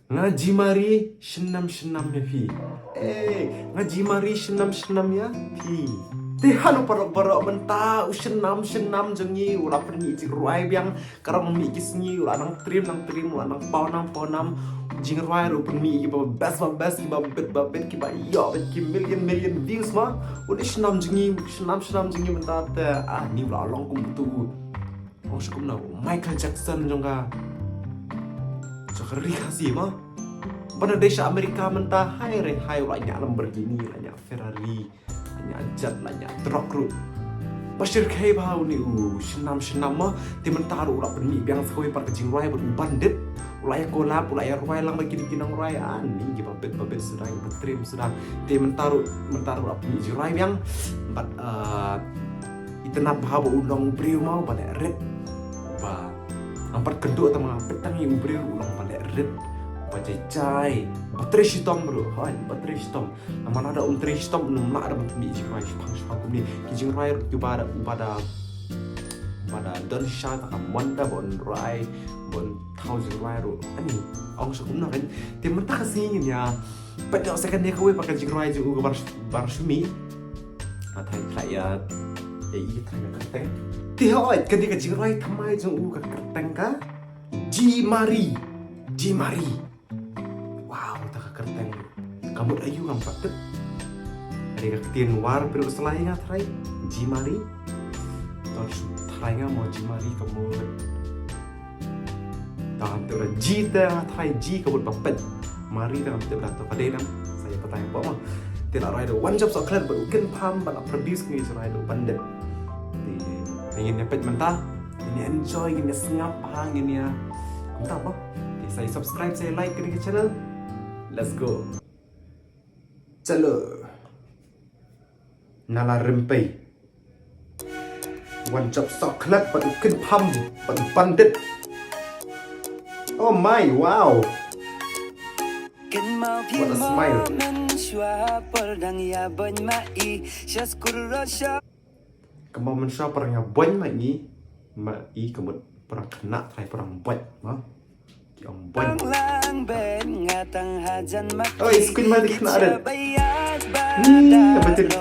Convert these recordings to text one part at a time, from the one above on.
ngaji mari senam ya pi. Ngaji mari senam ya pi. Tihan para mentah senam jengi ulah perni jing ruai biang karang mi kisngi ulah nang trim ulah nang pau nam jing ruai ru perni ki best ki bet ki ba yo bet ki million views ma ulah senam jengi mentah te ni ulah long kum tu ong sukum na Michael Jackson jongga Cakri kasih mah. Pada desa Amerika mentah hai banyak Lamborghini, banyak Ferrari, banyak jet, banyak truck ru. Pasir kai bau ni senam mah ti mentah ru rak perni biang sekoi par kecing ruai ber bandit. Ulai kolap, ulai ruai lang bagi kinang ruai ani gi babet sedang betrim sedang ti mentah ru rak perni ji ruai biang bat itenap bau undang briu mau balik red. Ba ampat kedua tama petang yang beri ulang balik red pajai baterai hitam bro hai baterai hitam mana ada baterai hitam nak ada bentuk biji kai pang ni kijing rai pada don shot akan manda bon rai bon thousand rai ro ani ong sakum na kan ti mentah kasingin ya pada second dia kau pakai kijing rai juga bar sumi atai saya ini tanya kateng Tihoi, ketika jirai tamai jong u kerteng ka? Jimari. Wow, tak kerteng. Kamu ayu ngampak tep. Ada ketien war pero selai nga try. Jimari. Terus try nga mau jimari kamu. Tahan tu lah jita try ji kamu papet. Mari dalam tep lah tu kadang saya bertanya apa mah. Tidak ada one job so kalian bukan paham bala produce ni serai do bandit. Ingin nyepet mentah, ini enjoy, ini sengap hang ini ya. Mentah apa? Okay, saya subscribe, saya like ke channel. Let's go. Chalo. Nala rempai. One job coklat pada ken pam, pada bandit. Oh my, wow. What a smile. Kamu mensya perangnya boy mai kamu perang kena try perang boy mah yang boy oh iskuin mah dikena ada apa terti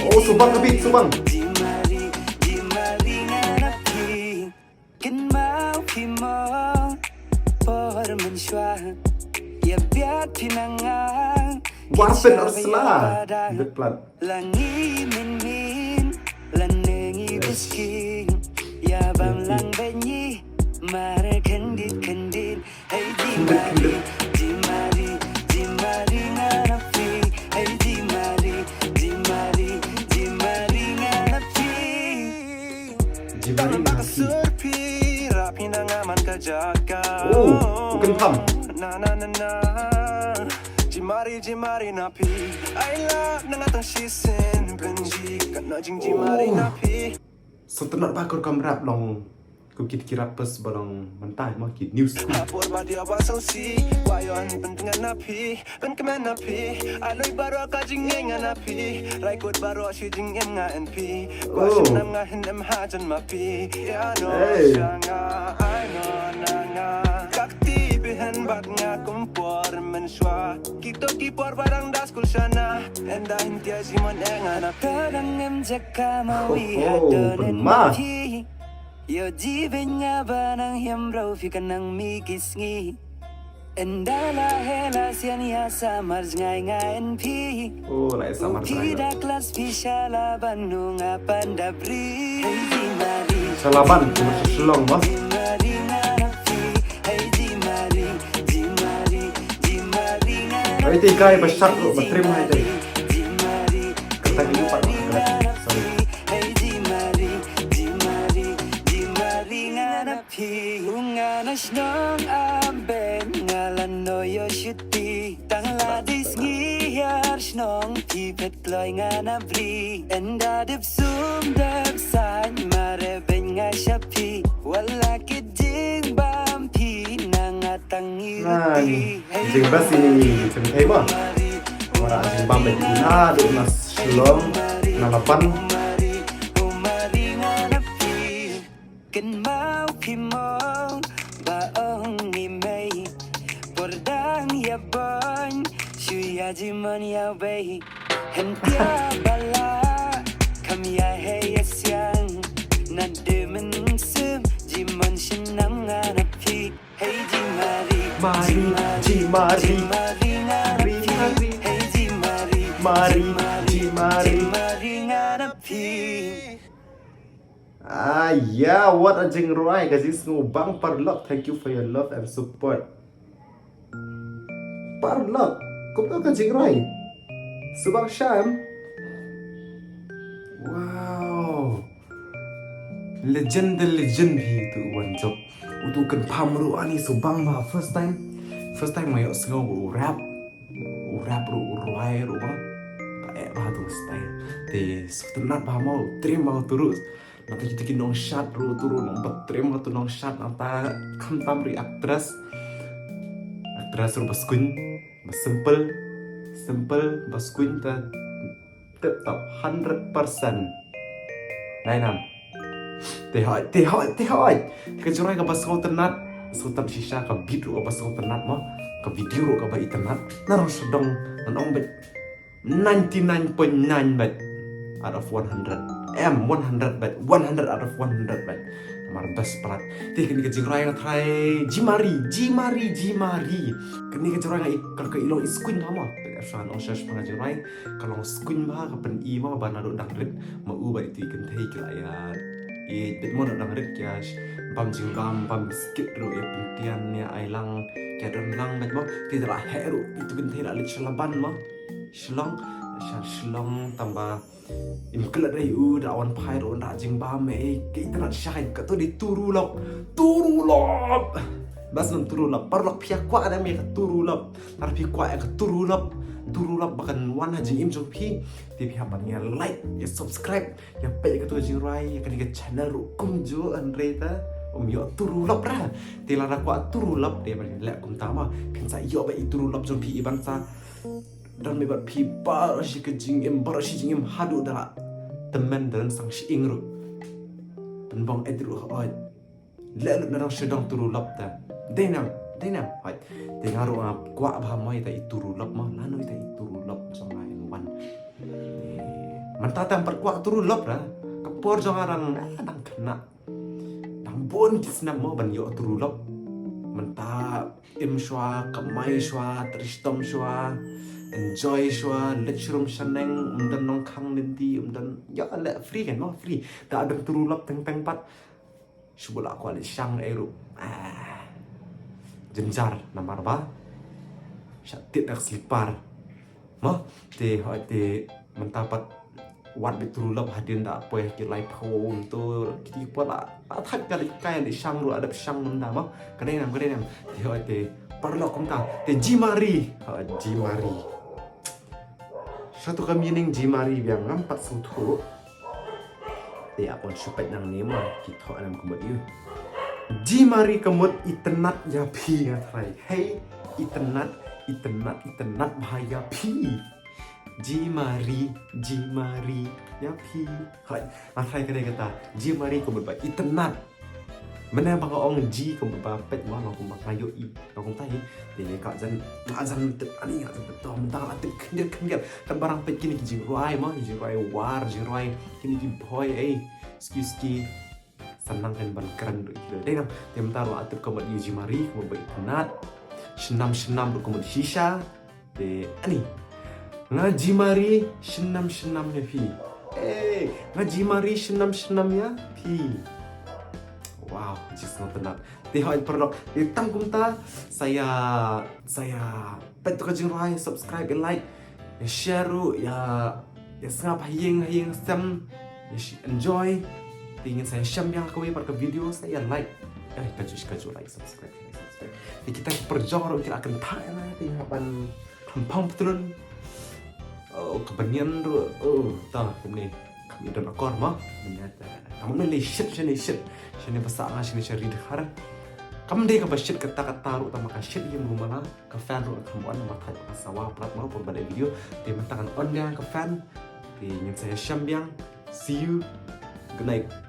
oh subang lebih subang Wapen arslah deplat langi min lanengi bisking ya bam lang benyi mare kendit hey di mari nganapi hey di mari nganapi nganapi rapi nangaman kajaka oh bukan pam Jimari napi Aila nangatang shisen benji Kana jimari napi So tenat bakor kamrap long Kukit kirapes barang mentah makit news Apor badi abasang si Wayon pentingan napi Penkemen napi Aloy baro kajingengan napi Raikot baro shijingen nga NP Wasin nam nga hinem hajan mapi Ya no siya nga I know na nga Kakti bihan bak nga kumpor menswa Kito kipor barang daskul sana Enda hintia simon engan napi Kadang emjaka mawi hadonin mati Yo jibenya banang hembrau fikan nang mikis ngi Endala hela sian ya samar ngai ngaen pi oh lai samar ngai tidak kelas pisala bandung apa ndabri salaban cuma seselong mas ai tikai besar lo berterima hai tadi kereta ini pak Nong amben ngalan no yoshiti tang ladis ngiyar snong tipet kloy ngana bri enda dip sum dep san mare ben nga shapi wala kiding bampi nangatang iruti jing basi jing hey ba suara anjing bam baju na do nas Shillong na lapan Cần mau khi mong ba ông ni mây por đang ya bon chui ya jiman ya bay hen tia bala kam ya hey yasyang na de men sim jiman shinam ngana pi hey jimari Jimari hey jimari Jimari ngana pi. Yeah, what a jing right guys, it's no bang Parlok, thank you for your love and support. Parlok, kau tahu kan jing right? Subang Syam. Wow, legend भी tu wan job. Utu kan pamru ani subang ma first time mayo sengaw rap ru roai ru ba. Tak bahatu style. Te sebenarnya pamau terima terus. Nanti kita kinong shot ru turu nong terima tu nong shot nanta kantam ri aktris ru baskuin bas simple baskuin ta tetap 100%. Nainam. Tehoi. Tika jurai ka bas kau tenat, sultan shisha ka beat ru bas kau tenat mo, ka video ru ka ba itenat. Narong sedong nanong bet 99.9 bet out of 100. 100 bet 100 out of 100 bet. Mar best prat. Tih kini ka jurai ka try Jimari. Kini ka jurai ka kalau ka ilong iskuin ma. Shan on shash panga jurai kalau skuin ba ka pen i ma ba na do dangrit ma u ba itu kan thei kila ya. Bit mo na dangrit kya bam jing bam skip ro ya pintian ya ailang kya don lang bet mo tidak heru itu kan thei la lit shalaban ma. Shillong tambah imkela dai u da on pai ro da jing ba me ke itna shai ka to di turulop bas nam turulop parlok pia kwa da me ka turulop tar pi kwa ka turulop bahkan wana jing im jong pi ti pi hapan ya like ya subscribe ya pe ka to jing rai ya kan ke channel ru kum jo andreta yo turulop ra ti la kwa turulop de ba le kum tama kan sa yo ba turulop jong pi iban sa dan mebat pipa si kejing em bar si jing em hadu da temen dan sang si ingru dan bang edru oi lelu narang sedang turulap ta denam hai dengaru ap kwa ba mai ta turulap ma lanu ta turulap sama yang wan mantata per kwa turulap ra kapor jangarang dang kena dang bon kisna mo ban yo turulap menta im shwa kamai shwa tristom shwa enjoy shwa lecturum shaneng dan nong kang linti dan ya le free kan no free tak ada turulap teng pat shubula ko ali shang eru jenjar namar ba syatit dak slipar mo te mentapat wat beturulap hadin da poe ki lai phone to ki pala athak kali kai li shang ru ada shang menda mo kadang te parlo kom ta te jimari satu kami ning Jimari yang nampak sutu dia pun supet nang nema kita alam kumut yu Jimari kemut itenat ya pi ngatrai hey itenat bahaya pi Jimari ya pi hai ngatrai kata Jimari kemut ba itenat mana bang ong ji kemut ba pet ma lo kumba kayo I lo kum tai de ka jan tet ani ya tet to mentang atit kendir kan barang pet kini jing ruai ma jing ruai war jing ruai kini di boy ski senang kan ban keren do de nam tem taro atit kemut Jimari kemut ba itenat senam do kemut shisha de ani ngajimari senam ya pi ngajimari senam ya pi. Wow, just not enough. Tihoi perlu ditanggung ta. Saya petu kajing rai subscribe and like, ya share ya sengap haying sem ya enjoy. Ingin saya share yang kau pada video saya like. Kaju like subscribe. Kita perjuang kita akan tayang nanti kapan gampang betul. Kebanyakan tah ini kami dan akor mah menyata. Kamu ni shit. Sini besar sini cari dehar. Kamu deh ke kata-kata ru utama shit yang rumah ke fan ru kamu on nama thai pasawa prat mau pun pada video di mentakan on yang ke fan di nyun saya Syambiang. See you. Good night.